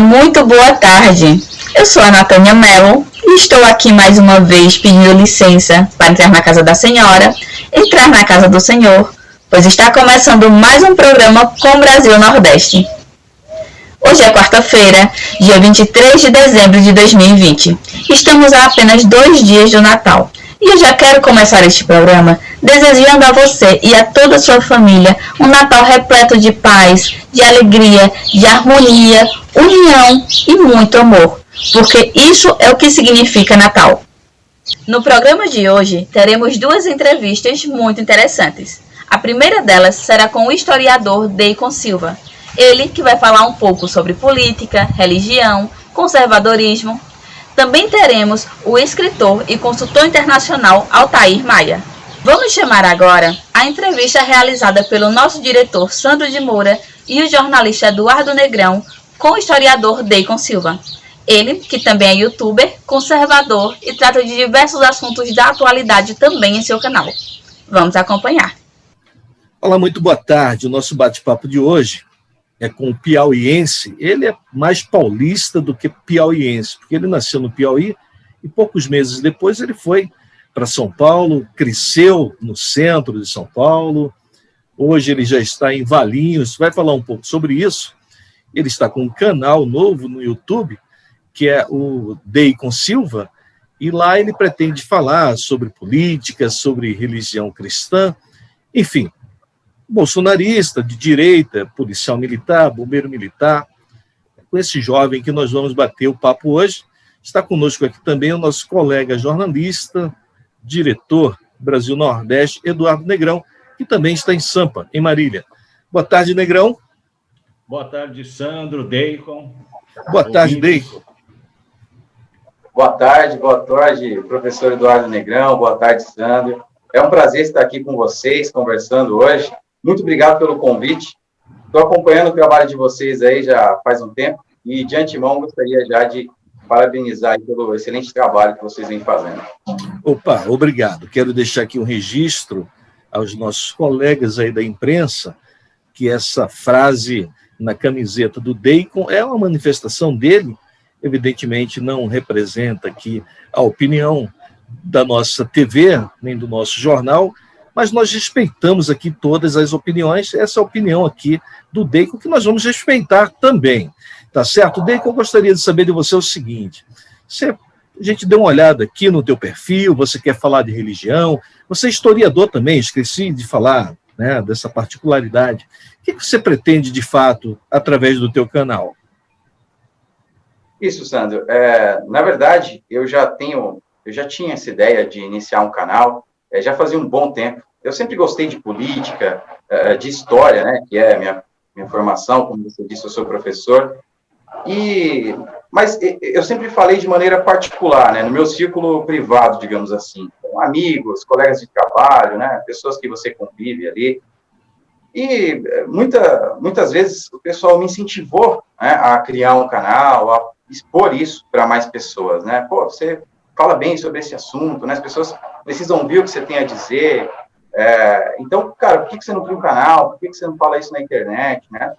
muito boa tarde. Eu sou a Natânia Mello e estou aqui mais uma vez pedindo licença para entrar na casa da senhora, entrar na casa do senhor, pois está começando mais um programa com o Brasil Nordeste. Hoje é quarta-feira, dia 23 de dezembro de 2020. Estamos a apenas 2 dias do Natal. E eu já quero começar este programa desejando a você e a toda a sua família um Natal repleto de paz, de alegria, de harmonia, união e muito amor, porque isso é o que significa Natal. No programa de hoje, teremos 2 entrevistas muito interessantes. A primeira delas será com o historiador Deicon Silva, ele que vai falar um pouco sobre política, religião, conservadorismo. Também teremos o escritor e consultor internacional Altair Maia. Vamos chamar agora a entrevista realizada pelo nosso diretor Sandro de Moura e o jornalista Eduardo Negrão com o historiador Deicon Silva. Ele, que também é youtuber, conservador e trata de diversos assuntos da atualidade também em seu canal. Vamos acompanhar. Olá, muito boa tarde. O nosso bate-papo de hoje é com o piauiense. Ele é mais paulista do que piauiense, porque ele nasceu no Piauí e poucos meses depois ele foi para São Paulo, cresceu no centro de São Paulo. Hoje ele já está em Valinhos, vai falar um pouco sobre isso. Ele está com um canal novo no YouTube, que é o Deicon Silva, e lá ele pretende falar sobre política, sobre religião cristã, enfim, bolsonarista, de direita, policial militar, bombeiro militar. Com esse jovem que nós vamos bater o papo hoje, está conosco aqui também o nosso colega jornalista, diretor Brasil Nordeste, Eduardo Negrão, que também está em Sampa, em Marília. Boa tarde, Negrão. Boa tarde, Sandro, Deicon. Boa tarde, Deicon. Boa tarde, professor Eduardo Negrão. Boa tarde, Sandro. É um prazer estar aqui com vocês, conversando hoje. Muito obrigado pelo convite. Estou acompanhando o trabalho de vocês aí já faz um tempo e, de antemão, gostaria já de parabenizar aí pelo excelente trabalho que vocês vêm fazendo. Opa, obrigado. Quero deixar aqui um registro aos nossos colegas aí da imprensa que essa frase na camiseta do Deicon é uma manifestação dele, evidentemente não representa aqui a opinião da nossa TV, nem do nosso jornal, mas nós respeitamos aqui todas as opiniões, essa opinião aqui do Deicon, que nós vamos respeitar também, tá certo? Deicon, eu gostaria de saber de você o seguinte, a gente deu uma olhada aqui no teu perfil, você quer falar de religião, você é historiador também, esqueci de falar, né, dessa particularidade. O que você pretende, de fato, através do teu canal? Isso, Sandro. Na verdade, eu já tinha essa ideia de iniciar um canal, já fazia um bom tempo. Eu sempre gostei de política, de história, né, que é a minha formação, como você disse, eu sou professor, mas eu sempre falei de maneira particular, né, no meu círculo privado, digamos assim, com amigos, colegas de trabalho, né, pessoas que você convive ali, e muitas vezes o pessoal me incentivou, né, a criar um canal, a expor isso para mais pessoas, né, você fala bem sobre esse assunto, né, as pessoas precisam ouvir o que você tem a dizer, então, cara, por que você não cria um canal, por que você não fala isso na internet, né,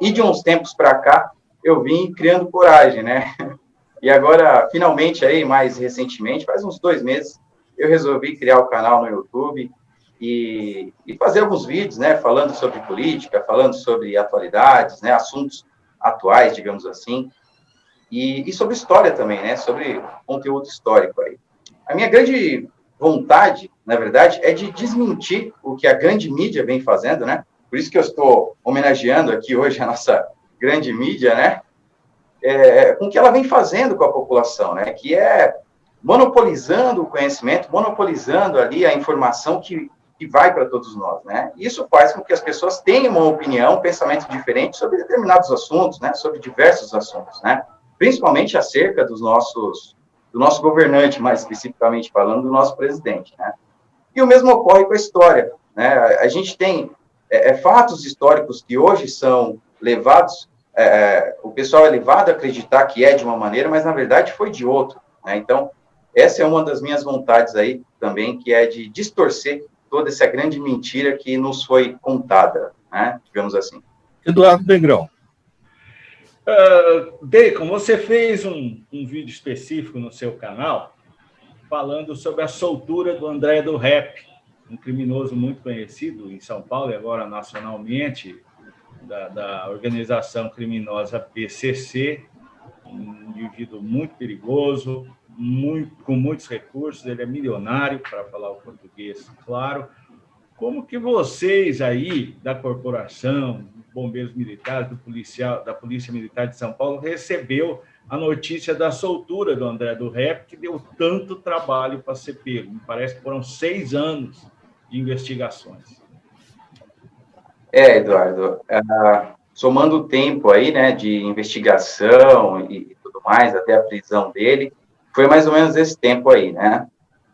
e de uns tempos para cá, eu vim criando coragem, né, e agora, finalmente, aí, mais recentemente, faz uns 2 meses, eu resolvi criar o canal no YouTube e fazer alguns vídeos, né, falando sobre política, falando sobre atualidades, né, assuntos atuais, digamos assim, e sobre história também, né, sobre conteúdo histórico aí. A minha grande vontade, na verdade, é de desmentir o que a grande mídia vem fazendo, né, por isso que eu estou homenageando aqui hoje a nossa grande mídia, né, com o que ela vem fazendo com a população, né, que é monopolizando o conhecimento, monopolizando ali a informação que vai para todos nós, né? Isso faz com que as pessoas tenham uma opinião, um pensamento diferente sobre determinados assuntos, né? Sobre diversos assuntos, né? Principalmente acerca do nosso governante, mais especificamente falando, do nosso presidente, né? E o mesmo ocorre com a história, né? A gente tem fatos históricos que hoje são levados, o pessoal é levado a acreditar que é de uma maneira, mas na verdade foi de outra, né? Então, essa é uma das minhas vontades aí também, que é de distorcer toda essa grande mentira que nos foi contada, né? Digamos assim. Eduardo Negrão. Deacon, você fez um vídeo específico no seu canal falando sobre a soltura do André do Rap, um criminoso muito conhecido em São Paulo e agora nacionalmente, da organização criminosa PCC, um indivíduo muito perigoso, com muitos recursos, ele é milionário, para falar o português, claro. Como que vocês aí, da corporação, bombeiros militares, da Polícia Militar de São Paulo, recebeu a notícia da soltura do André do Rap, que deu tanto trabalho para ser pego? Me parece que foram 6 anos de investigações. Eduardo, somando o tempo aí, né, de investigação e tudo mais, até a prisão dele, foi mais ou menos esse tempo aí, né?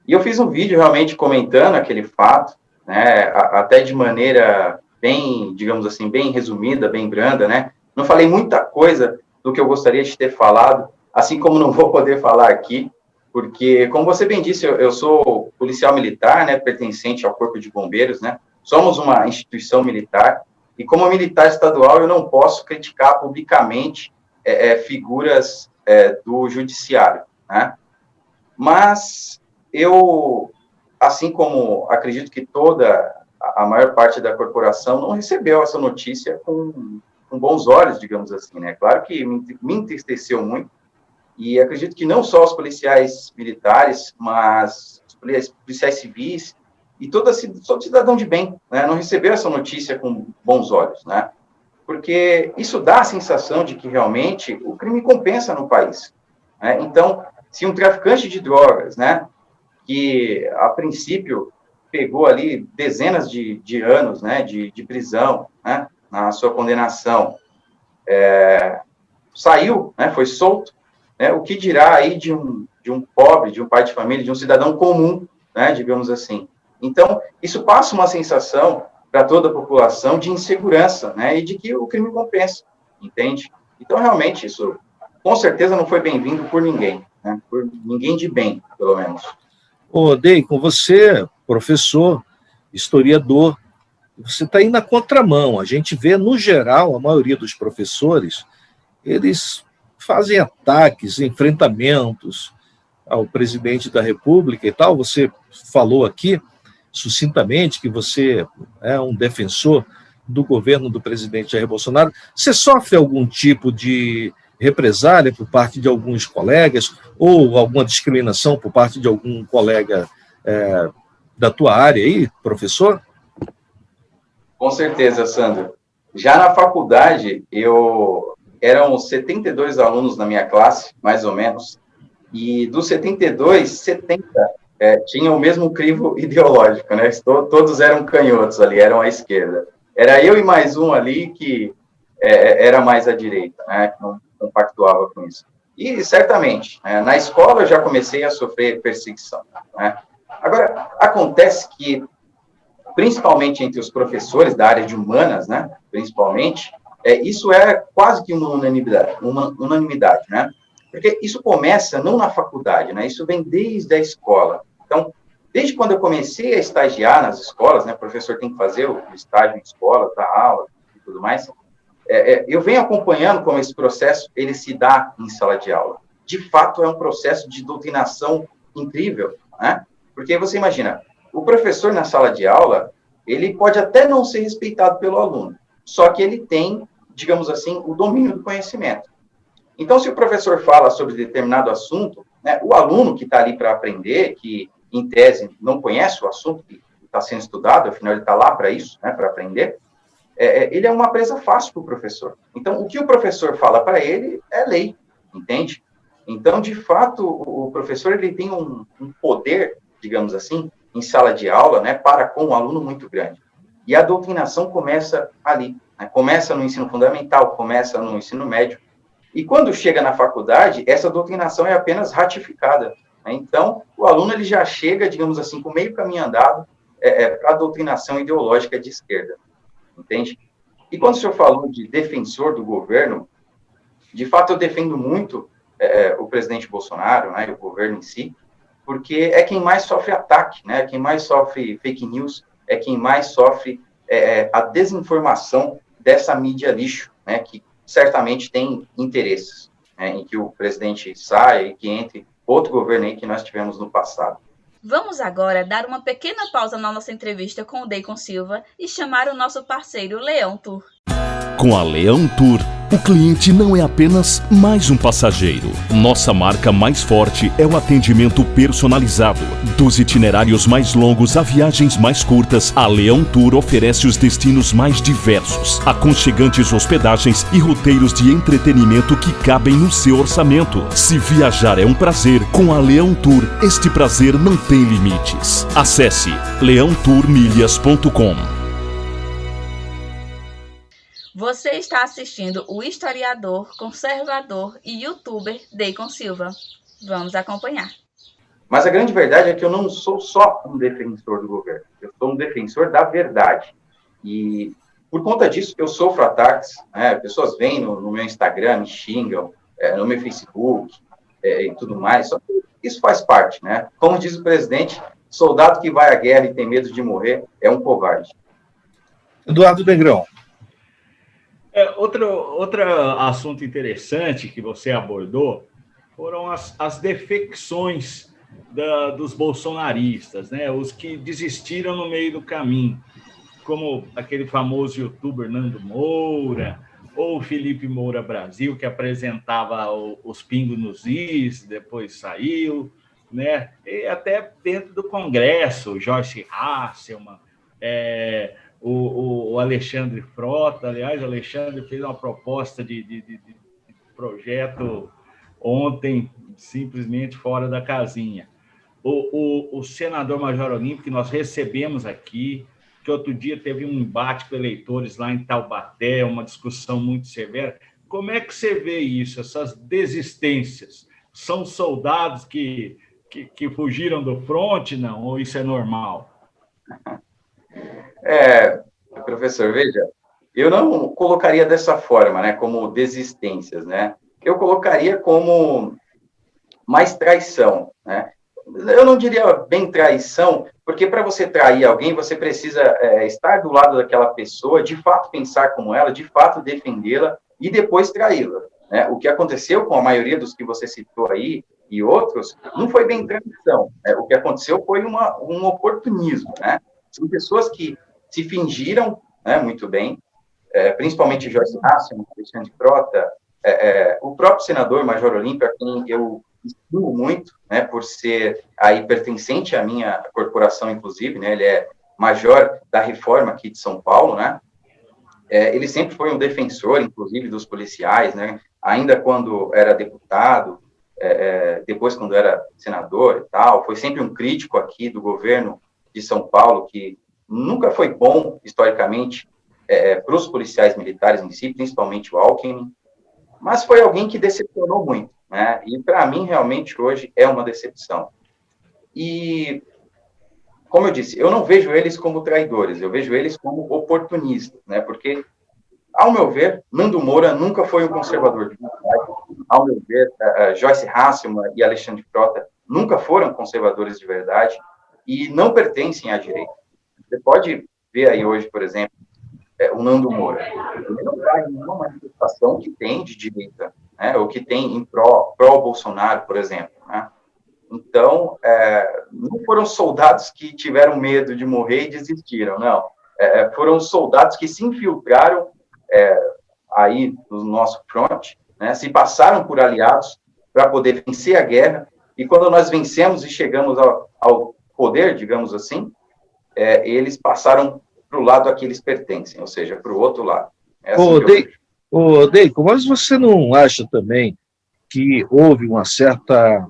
E eu fiz um vídeo realmente comentando aquele fato, né, até de maneira bem, digamos assim, bem resumida, bem branda, né? Não falei muita coisa do que eu gostaria de ter falado, assim como não vou poder falar aqui, porque, como você bem disse, eu sou policial militar, né, pertencente ao Corpo de Bombeiros, né? Somos uma instituição militar, e como militar estadual eu não posso criticar publicamente figuras do judiciário, né? Mas eu, assim como acredito que a maior parte da corporação não recebeu essa notícia com bons olhos, digamos assim, né? Claro que me entristeceu muito, e acredito que não só os policiais militares, mas os policiais civis e todo cidadão de bem, né, não recebeu essa notícia com bons olhos, né? Porque isso dá a sensação de que realmente o crime compensa no país, né? Então, se um traficante de drogas, né, que a princípio pegou ali dezenas de anos, né, de prisão, né, na sua condenação, saiu, né, foi solto, né, o que dirá aí de um pobre, de um pai de família, de um cidadão comum, né, digamos assim. Então, isso passa uma sensação para toda a população de insegurança, né, e de que o crime compensa, entende? Então, realmente, isso com certeza não foi bem-vindo por ninguém, né, por ninguém de bem, pelo menos. Ô, Deacon, você, professor, historiador, você está aí na contramão. A gente vê, no geral, a maioria dos professores, eles fazem ataques, enfrentamentos ao presidente da República e tal. Você falou aqui, sucintamente, que você é um defensor do governo do presidente Jair Bolsonaro. Você sofre algum tipo de represália por parte de alguns colegas ou alguma discriminação por parte de algum colega da tua área aí, professor? Com certeza, Sandro. Já na faculdade, eram 72 alunos na minha classe, mais ou menos, e dos 72, 70 tinham o mesmo crivo ideológico, né? Todos eram canhotos ali, eram à esquerda. Era eu e mais um ali que era mais à direita, né? Que não compactuava com isso. E, certamente, na escola eu já comecei a sofrer perseguição, né? Agora, acontece que, principalmente entre os professores da área de humanas, né? Principalmente, isso é quase que uma unanimidade, né? Porque isso começa não na faculdade, né? Isso vem desde a escola. Então, desde quando eu comecei a estagiar nas escolas, né? O professor tem que fazer o estágio em escola, dar aula e tudo mais. Eu venho acompanhando como esse processo ele se dá em sala de aula. De fato, é um processo de doutrinação incrível, né? Porque você imagina, o professor na sala de aula, ele pode até não ser respeitado pelo aluno, só que ele tem, digamos assim, o domínio do conhecimento. Então, se o professor fala sobre determinado assunto, né, o aluno que está ali para aprender, que, em tese, não conhece o assunto que está sendo estudado, afinal, ele está lá para isso, né, para aprender, ele é uma presa fácil para o professor. Então, o que o professor fala para ele é lei, entende? Então, de fato, o professor ele tem um poder, digamos assim, em sala de aula, né, para com o aluno muito grande. E a doutrinação começa ali, né, começa no ensino fundamental, começa no ensino médio, e quando chega na faculdade, essa doutrinação é apenas ratificada, né? Então, o aluno ele já chega, digamos assim, com meio caminho andado para a doutrinação ideológica de esquerda, entende? E quando o senhor falou de defensor do governo, de fato eu defendo muito o presidente Bolsonaro, né, o governo em si, porque é quem mais sofre ataque, né, quem mais sofre fake news, é quem mais sofre a desinformação dessa mídia lixo, né, que certamente tem interesses, né, em que o presidente saia e que entre outro governo aí que nós tivemos no passado. Vamos agora dar uma pequena pausa na nossa entrevista com o Deicon Silva e chamar o nosso parceiro Leão Tour. Com a Leão Tour, o cliente não é apenas mais um passageiro. Nossa marca mais forte é o atendimento personalizado. Dos itinerários mais longos a viagens mais curtas, a Leão Tour oferece os destinos mais diversos, aconchegantes hospedagens e roteiros de entretenimento que cabem no seu orçamento. Se viajar é um prazer, com a Leão Tour, este prazer não tem limites. Acesse leãotourmilhas.com. Você está assistindo o historiador, conservador e youtuber Deicon Silva. Vamos acompanhar. Mas a grande verdade é que eu não sou só um defensor do governo, eu sou um defensor da verdade. E por conta disso eu sofro ataques, né? Pessoas vêm no meu Instagram, me xingam, no meu Facebook e tudo mais. Só que isso faz parte, né? Como diz o presidente, soldado que vai à guerra e tem medo de morrer é um covarde. Eduardo Negrão. Outro assunto interessante que você abordou foram as defecções dos bolsonaristas, né? Os que desistiram no meio do caminho, como aquele famoso youtuber Nando Moura, ou Felipe Moura Brasil, que apresentava os pingos nos is, depois saiu, né? E até dentro do Congresso, Joyce Hasselmann, o Alexandre Frota. Aliás, o Alexandre fez uma proposta de projeto ontem, simplesmente fora da casinha. O senador Major Olímpio, que nós recebemos aqui, que outro dia teve um embate com eleitores lá em Taubaté, uma discussão muito severa. Como é que você vê isso, essas desistências? São soldados que fugiram do fronte, não? Ou isso é normal? Professor, veja, eu não colocaria dessa forma, né, como desistências, né? Eu colocaria como mais traição, né? Eu não diria bem traição, porque para você trair alguém, você precisa estar do lado daquela pessoa, de fato pensar como ela, de fato defendê-la e depois traí-la, né? O que aconteceu com a maioria dos que você citou aí e outros, não foi bem traição, né? O que aconteceu foi um oportunismo, né? São pessoas que se fingiram, né, muito bem, principalmente Joyce Hasselmann, Alexandre Frota, o próprio senador Major Olímpio, a quem eu estimo muito, né, por ser aí pertencente à minha corporação, inclusive, né, ele é major da reforma aqui de São Paulo, né, ele sempre foi um defensor, inclusive, dos policiais, né, ainda quando era deputado, depois quando era senador e tal, foi sempre um crítico aqui do governo de São Paulo, que nunca foi bom, historicamente, para os policiais militares em si, principalmente o Alckmin, mas foi alguém que decepcionou muito, né? E, para mim, realmente, hoje, é uma decepção. E, como eu disse, eu não vejo eles como traidores, eu vejo eles como oportunistas, né? Porque, ao meu ver, Nando Moura nunca foi um conservador de verdade. Ao meu ver, Joyce Hasselmann e Alexandre Frota nunca foram conservadores de verdade e não pertencem à direita. Você pode ver aí hoje, por exemplo, o Nando Moura. Ele não vai em nenhuma manifestação que tem de direita, né, ou que tem em pró-Bolsonaro, por exemplo. Né? Então, não foram soldados que tiveram medo de morrer e desistiram, não. Foram soldados que se infiltraram aí no nosso fronte, né, se passaram por aliados para poder vencer a guerra, e quando nós vencemos e chegamos ao poder, digamos assim, eles passaram para o lado a que eles pertencem, ou seja, para o outro lado. Deicon, mas você não acha também que houve uma certa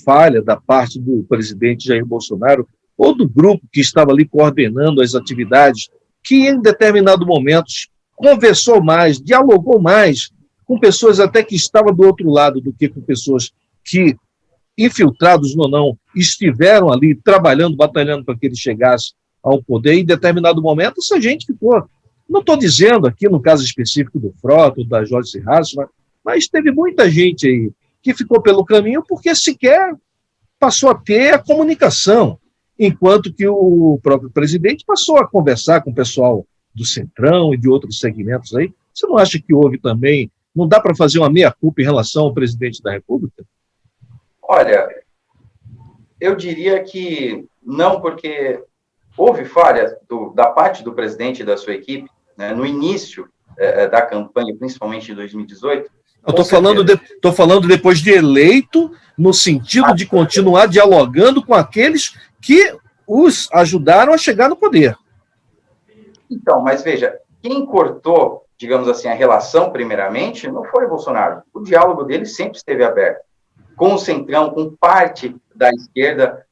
falha da parte do presidente Jair Bolsonaro ou do grupo que estava ali coordenando as atividades, que em determinado momento conversou mais, dialogou mais com pessoas até que estavam do outro lado do que com pessoas que, infiltrados ou não, estiveram ali trabalhando, batalhando para que ele chegasse ao poder, e em determinado momento essa gente ficou, não estou dizendo aqui no caso específico do Frota, ou da Joyce Hasselmann, mas teve muita gente aí que ficou pelo caminho porque sequer passou a ter a comunicação, enquanto que o próprio presidente passou a conversar com o pessoal do Centrão e de outros segmentos aí, Você não acha que houve também, não dá para fazer uma meia-culpa em relação ao presidente da República? Olha, eu diria que não, porque houve falha da parte do presidente e da sua equipe, né, no início da campanha, principalmente em 2018. Estou falando depois de eleito, no sentido de continuar dialogando com aqueles que os ajudaram a chegar no poder. Então, mas veja, quem cortou, digamos assim, a relação, primeiramente, não foi o Bolsonaro. O diálogo dele sempre esteve aberto, com o Centrão, com parte da esquerda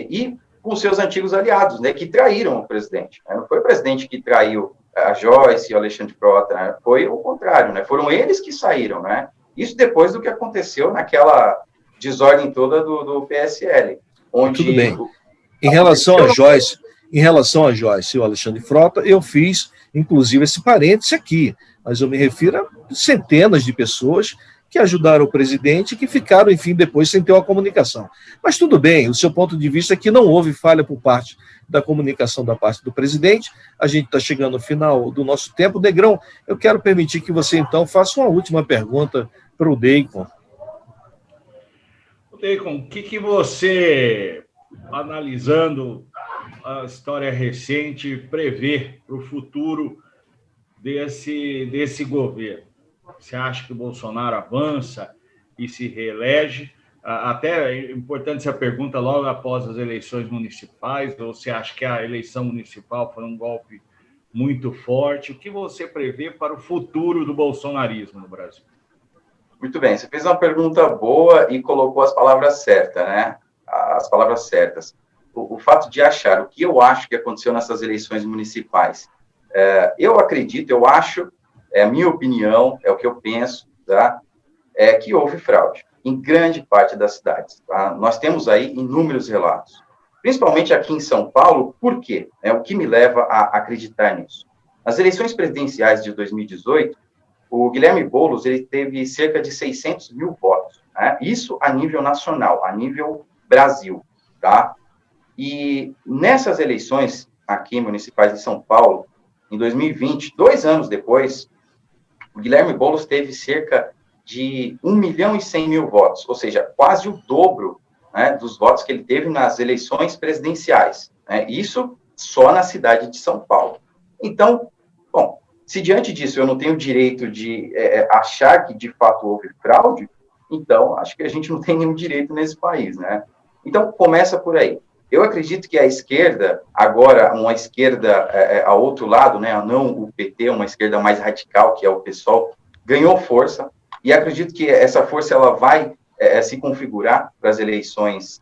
e com seus antigos aliados, né, que traíram o presidente. Não foi o presidente que traiu a Joyce e o Alexandre Frota, né? Foi o contrário, né? Foram eles que saíram, né? Isso depois do que aconteceu naquela desordem toda do PSL. Onde tudo bem. Em relação a Joyce e o Alexandre Frota, eu fiz, inclusive, esse parêntese aqui, mas eu me refiro a centenas de pessoas que ajudaram o presidente e que ficaram, enfim, depois sem ter uma comunicação. Mas tudo bem, o seu ponto de vista é que não houve falha por parte da comunicação da parte do presidente. A gente está chegando ao final do nosso tempo. Negrão, eu quero permitir que você, então, faça uma última pergunta para o Deicon. Deicon, o que você, analisando a história recente, prevê para o futuro desse governo? Você acha que o Bolsonaro avança e se reelege? Até é importante essa pergunta logo após as eleições municipais, ou você acha que a eleição municipal foi um golpe muito forte? O que você prevê para o futuro do bolsonarismo no Brasil? Muito bem, você fez uma pergunta boa e colocou as palavras certas, né? As palavras certas. O fato de achar o que eu acho que aconteceu nessas eleições municipais, eu acredito, eu acho, é a minha opinião, é o que eu penso, tá? É que houve fraude em grande parte das cidades. Tá? Nós temos aí inúmeros relatos, principalmente aqui em São Paulo. Por quê? É o que me leva a acreditar nisso. Nas eleições presidenciais de 2018, o Guilherme Boulos ele teve cerca de 600 mil votos, né? Isso a nível nacional, a nível Brasil, tá? E nessas eleições aqui municipais de São Paulo, em 2020, 2 anos depois, o Guilherme Boulos teve cerca de 1.100.000 votos, ou seja, quase o dobro, né, dos votos que ele teve nas eleições presidenciais, né? Isso só na cidade de São Paulo. Então, bom, se diante disso eu não tenho direito de achar que de fato houve fraude, então acho que a gente não tem nenhum direito nesse país, né? Então, começa por aí. Eu acredito que a esquerda, agora uma esquerda ao outro lado, né, não o PT, uma esquerda mais radical, que é o PSOL, ganhou força, e acredito que essa força ela vai se configurar para as eleições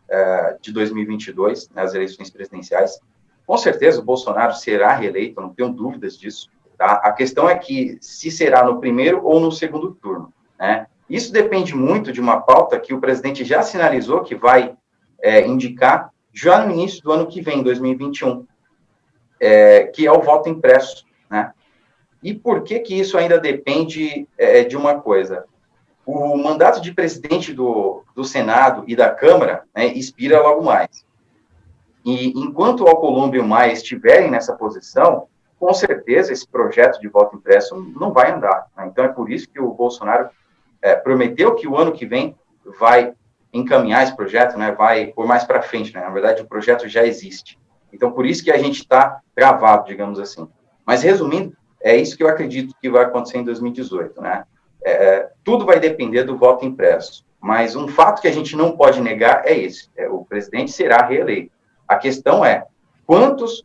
de 2022, né, as eleições presidenciais. Com certeza o Bolsonaro será reeleito, não tenho dúvidas disso. Tá? A questão é que se será no primeiro ou no segundo turno, né? Isso depende muito de uma pauta que o presidente já sinalizou que vai indicar já no início do ano que vem, 2021, que é o voto impresso, né? E por que isso ainda depende de uma coisa? O mandato de presidente do Senado e da Câmara, né, expira logo mais. E enquanto o Alcolumbre e o Maia estiverem nessa posição, com certeza esse projeto de voto impresso não vai andar, né? Então é por isso que o Bolsonaro prometeu que o ano que vem vai encaminhar esse projeto, né, vai por mais para frente, né? Na verdade o projeto já existe. Então por isso que a gente está travado, digamos assim. Mas resumindo, é isso que eu acredito que vai acontecer em 2018, né? Tudo vai depender do voto impresso. Mas um fato que a gente não pode negar é esse: o presidente será reeleito. A questão é quantos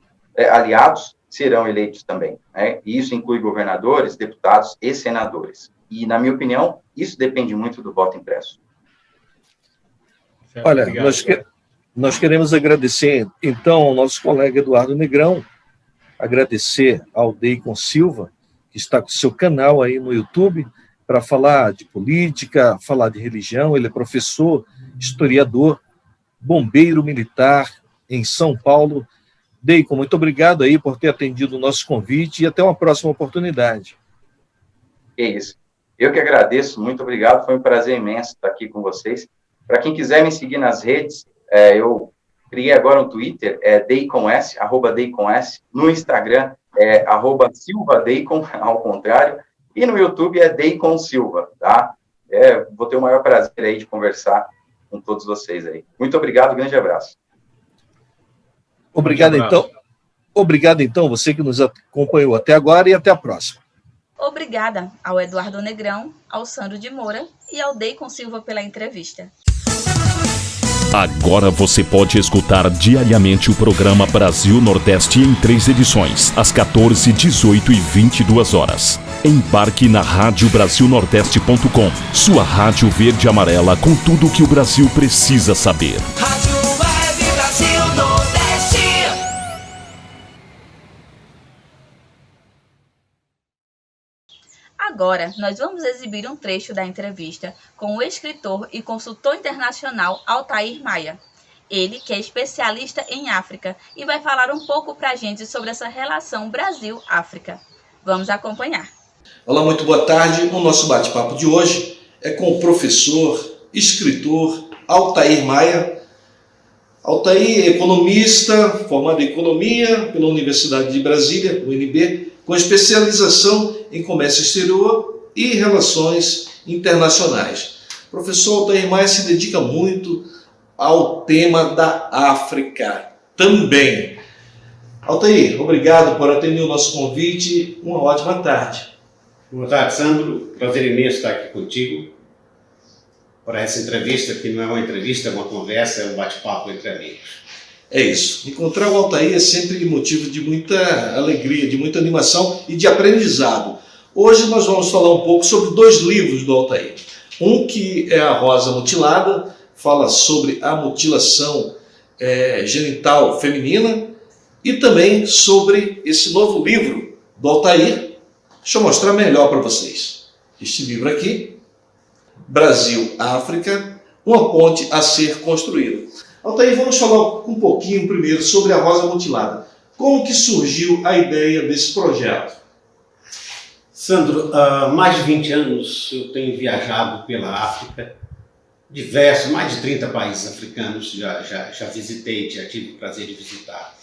aliados serão eleitos também, né? E isso inclui governadores, deputados e senadores. E, na minha opinião, isso depende muito do voto impresso. Olha, nós queremos agradecer, então, ao nosso colega Eduardo Negrão, agradecer ao Deicon Silva, que está com seu canal aí no YouTube, para falar de política, falar de religião. Ele é professor, historiador, bombeiro militar em São Paulo. Deicon, muito obrigado aí por ter atendido o nosso convite e até uma próxima oportunidade. É isso. Eu que agradeço, muito obrigado, foi um prazer imenso estar aqui com vocês. Para quem quiser me seguir nas redes, eu criei agora um Twitter, @DeiconS, @DeiconS, no Instagram, @SilvaDeicon, ao contrário, E no YouTube é Deicon Silva, tá? Vou ter o maior prazer aí de conversar com todos vocês aí. Muito obrigado, grande abraço. Obrigado, então. Obrigado, então, você que nos acompanhou até agora, e até a próxima. Obrigada ao Eduardo Negrão, ao Sandro de Moura e ao Deicon Silva pela entrevista. Agora você pode escutar diariamente o programa Brasil Nordeste em 3 edições, às 14, 18 e 22 horas. Embarque na radiobrasilnordeste.com, sua rádio verde e amarela com tudo o que o Brasil precisa saber. Rádio Web Brasil Nordeste. Agora, nós vamos exibir um trecho da entrevista com o escritor e consultor internacional Altair Maia. Ele, que é especialista em África, e vai falar um pouco para a gente sobre essa relação Brasil-África. Vamos acompanhar. Olá, muito boa tarde. O nosso bate-papo de hoje é com o professor, escritor Altair Maia. Altair é economista, formado em Economia pela Universidade de Brasília, UNB, com especialização em Comércio Exterior e Relações Internacionais. O professor Altair Maia se dedica muito ao tema da África também. Altair, obrigado por atender o nosso convite. Uma ótima tarde. Boa tarde, Sandro. Prazer imenso estar aqui contigo para essa entrevista, que não é uma entrevista, é uma conversa, é um bate-papo entre amigos. É isso. Encontrar o Altair é sempre motivo de muita alegria, de muita animação e de aprendizado. Hoje nós vamos falar um pouco sobre 2 livros do Altair. Um que é A Rosa Mutilada, fala sobre a mutilação genital feminina, e também sobre esse novo livro do Altair. Deixa eu mostrar melhor para vocês. Este livro aqui, Brasil-África, uma ponte a ser construída. Altair, vamos falar um pouquinho primeiro sobre a Rosa Mutilada. Como que surgiu a ideia desse projeto? Sandro, há mais de 20 anos eu tenho viajado pela África, mais de 30 países africanos já visitei, já tive o prazer de visitar.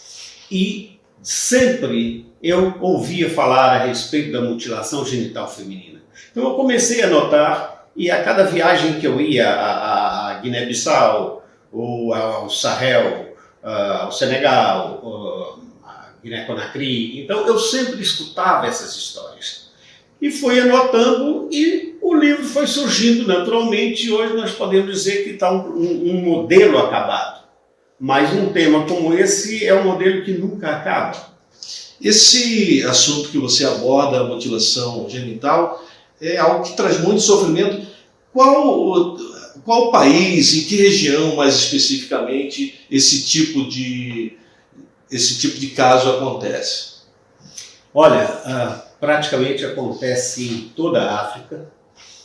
E sempre eu ouvia falar a respeito da mutilação genital feminina. Então eu comecei a notar, e a cada viagem que eu ia a Guiné-Bissau, ou ao Sahel, ao Senegal, a Guiné-Conakry, então eu sempre escutava essas histórias. E fui anotando, e o livro foi surgindo naturalmente, e hoje nós podemos dizer que está um modelo acabado. Mas um tema como esse é um modelo que nunca acaba. Esse assunto que você aborda, a mutilação genital, é algo que traz muito sofrimento. Qual país, em que região mais especificamente esse tipo de caso acontece? Olha, praticamente acontece em toda a África,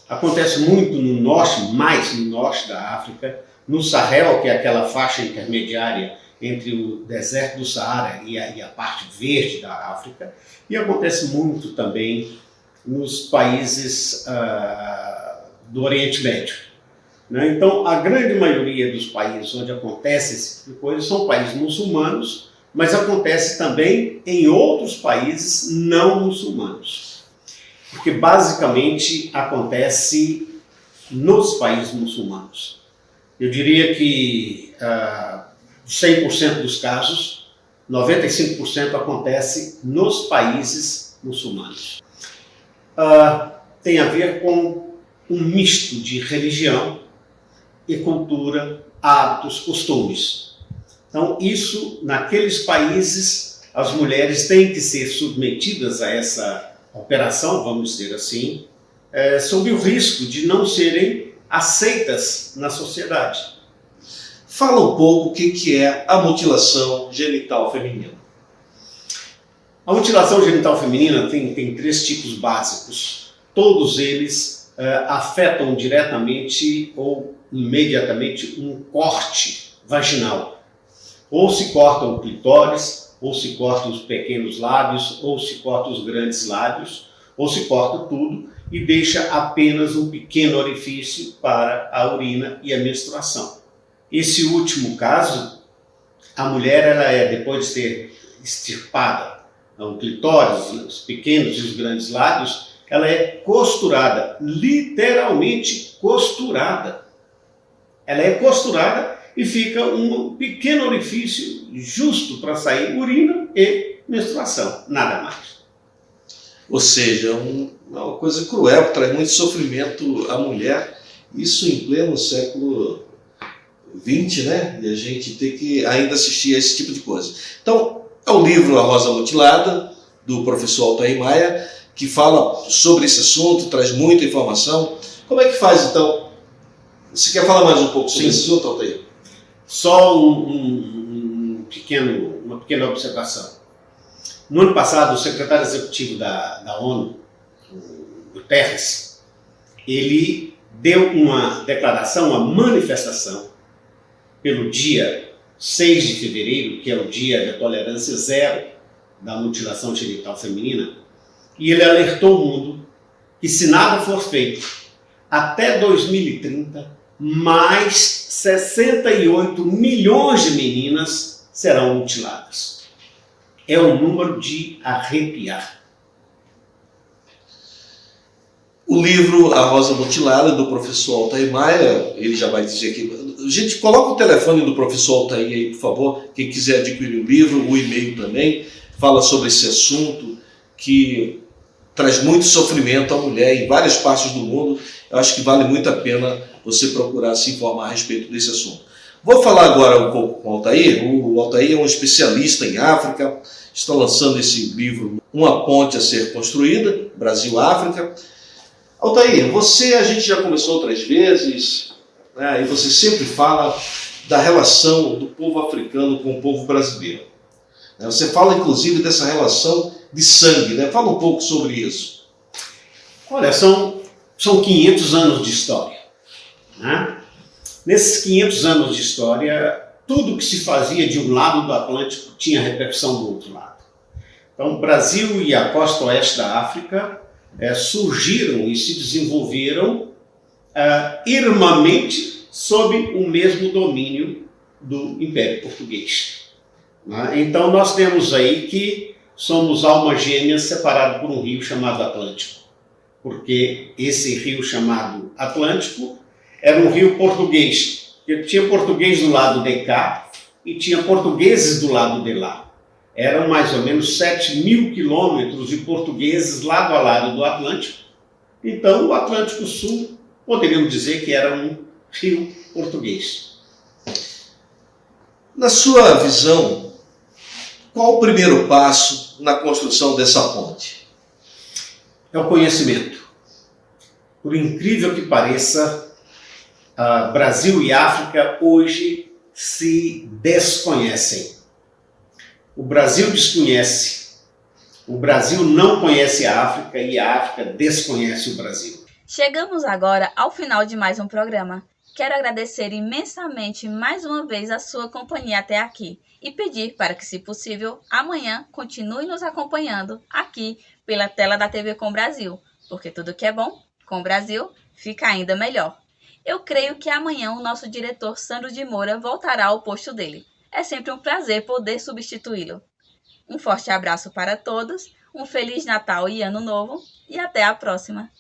acontece muito no norte, mais no norte da África, no Sahel, que é aquela faixa intermediária entre o deserto do Saara e a parte verde da África, e acontece muito também nos países do Oriente Médio. Né? Então, a grande maioria dos países onde acontece esse tipo de coisa são países muçulmanos, mas acontece também em outros países não muçulmanos. Porque basicamente acontece nos países muçulmanos. Eu diria que 100% dos casos, 95% acontece nos países muçulmanos. Tem a ver com um misto de religião e cultura, hábitos, costumes. Então, isso, naqueles países, as mulheres têm que ser submetidas a essa operação, vamos dizer assim, sob o risco de não serem aceitas na sociedade. Fala um pouco o que é a mutilação genital feminina. A mutilação genital feminina tem 3 tipos básicos. Todos eles afetam diretamente ou imediatamente um corte vaginal. Ou se corta o clitóris, ou se corta os pequenos lábios, ou se corta os grandes lábios, ou se corta tudo e deixa apenas um pequeno orifício para a urina e a menstruação. Esse último caso, a mulher, depois de ter extirpado o clitóris, os pequenos e os grandes lábios, ela é costurada, literalmente costurada. Ela é costurada e fica um pequeno orifício justo para sair urina e menstruação, nada mais. Ou seja, uma coisa cruel que traz muito sofrimento à mulher, isso em pleno século XX, né? E a gente tem que ainda assistir a esse tipo de coisa. Então, é o livro A Rosa Mutilada, do professor Altair Maia, que fala sobre esse assunto, traz muita informação. Como é que faz, então? Você quer falar mais um pouco sobre esse assunto, Altair? Só uma pequena observação. No ano passado, o secretário executivo da ONU, o Guterres, ele deu uma declaração, uma manifestação, pelo dia 6 de fevereiro, que é o dia da tolerância zero da mutilação genital feminina, e ele alertou o mundo que, se nada for feito, até 2030, mais 68 milhões de meninas serão mutiladas. É um número de arrepiar. O livro A Rosa Mutilada, do professor Altair Maia, ele já vai dizer aqui. Gente, coloca o telefone do professor Altair aí, por favor. Quem quiser adquirir o livro, o e-mail também. Fala sobre esse assunto que traz muito sofrimento à mulher em várias partes do mundo. Eu acho que vale muito a pena você procurar se informar a respeito desse assunto. Vou falar agora um pouco com o Altair. O Altair é um especialista em África, está lançando esse livro, Uma Ponte a Ser Construída, Brasil-África. Altair, a gente já conversou outras vezes, né, e você sempre fala da relação do povo africano com o povo brasileiro. Você fala, inclusive, dessa relação de sangue, né? Fala um pouco sobre isso. Olha, são 500 anos de história, né? Nesses 500 anos de história, tudo que se fazia de um lado do Atlântico tinha repercussão do outro lado. Então, o Brasil e a costa oeste da África surgiram e se desenvolveram irmãmente sob o mesmo domínio do Império Português. Então, nós temos aí que somos almas gêmeas separadas por um rio chamado Atlântico, porque esse rio chamado Atlântico era um rio português. Tinha português do lado de cá e tinha portugueses do lado de lá. Eram mais ou menos 7.000 quilômetros de portugueses lado a lado do Atlântico. Então, o Atlântico Sul, poderíamos dizer que era um rio português. Na sua visão, qual o primeiro passo na construção dessa ponte? É o conhecimento. Por incrível que pareça, Brasil e África hoje se desconhecem. O Brasil desconhece, o Brasil não conhece a África e a África desconhece o Brasil. Chegamos agora ao final de mais um programa. Quero agradecer imensamente mais uma vez a sua companhia até aqui e pedir para que, se possível, amanhã continue nos acompanhando aqui pela tela da TV Com Brasil, porque tudo que é bom com o Brasil fica ainda melhor. Eu creio que amanhã o nosso diretor Sandro de Moura voltará ao posto dele. É sempre um prazer poder substituí-lo. Um forte abraço para todos, um Feliz Natal e Ano Novo e até a próxima!